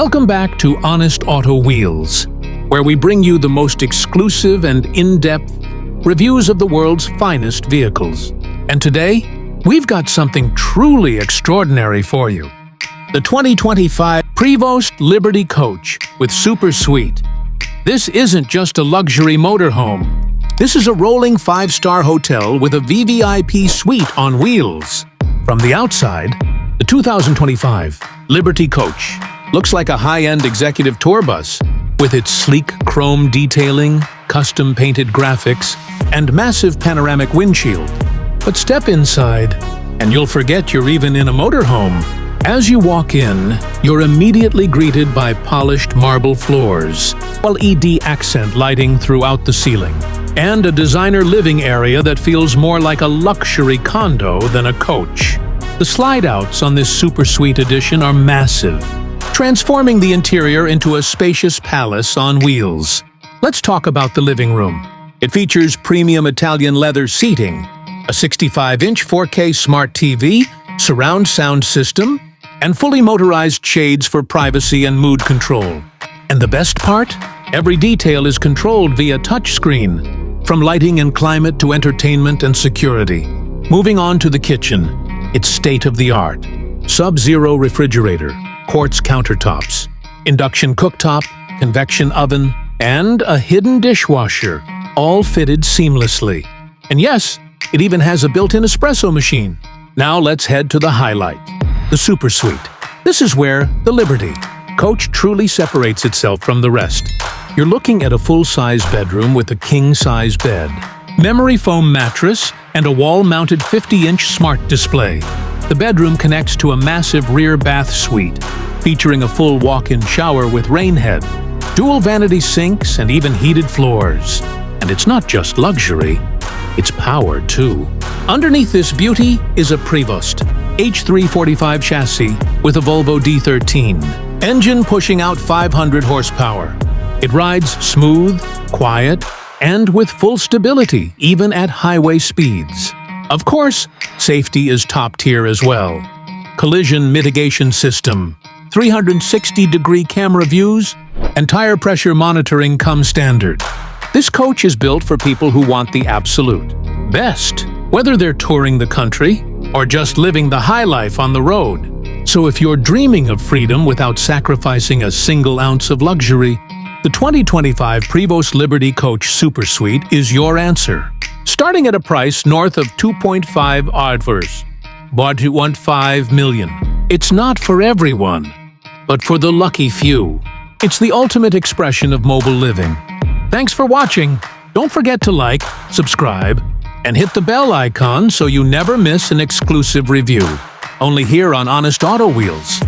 Welcome back to Honest Auto Wheels, where we bring you the most exclusive and in-depth reviews of the world's finest vehicles. And today, we've got something truly extraordinary for you. The 2025 Prevost Liberty Coach with Super Suite. This isn't just a luxury motorhome. This is a rolling 5-star hotel with a VVIP suite on wheels. From the outside, the 2025 Liberty Coach looks like a high-end executive tour bus with its sleek chrome detailing, custom-painted graphics, and massive panoramic windshield. But step inside, and you'll forget you're even in a motorhome. As you walk in, you're immediately greeted by polished marble floors, LED accent lighting throughout the ceiling, and a designer living area that feels more like a luxury condo than a coach. The slide-outs on this Super Suite edition are massive, transforming the interior into a spacious palace on wheels. Let's talk about the living room. It features premium Italian leather seating, a 65-inch 4K smart TV, surround sound system, and fully motorized shades for privacy and mood control. And the best part? Every detail is controlled via touchscreen, from lighting and climate to entertainment and security. Moving on to the kitchen, it's state-of-the-art. Sub-zero refrigerator, quartz countertops, induction cooktop, convection oven, and a hidden dishwasher, all fitted seamlessly. And yes, it even has a built-in espresso machine. Now let's head to the highlight, the Super Suite. This is where the Liberty Coach truly separates itself from the rest. You're looking at a full-size bedroom with a king-size bed, memory foam mattress, and a wall-mounted 50-inch smart display. The bedroom connects to a massive rear bath suite, featuring a full walk-in shower with rain head, dual vanity sinks, and even heated floors. And it's not just luxury, it's power too. Underneath this beauty is a Prevost H345 chassis with a Volvo D13, engine pushing out 500 horsepower. It rides smooth, quiet, and with full stability, even at highway speeds. Of course, safety is top tier as well. Collision mitigation system, 360-degree camera views, and tire pressure monitoring come standard. This coach is built for people who want the absolute best, whether they're touring the country or just living the high life on the road. So if you're dreaming of freedom without sacrificing a single ounce of luxury, the 2025 Prevost Liberty Coach Super Suite is your answer. Starting at a price north of 2.5 adverse, but 2.15 million. It's not for everyone, but for the lucky few. It's the ultimate expression of mobile living. Thanks for watching. Don't forget to like, subscribe, and hit the bell icon so you never miss an exclusive review. Only here on Honest Auto Wheels.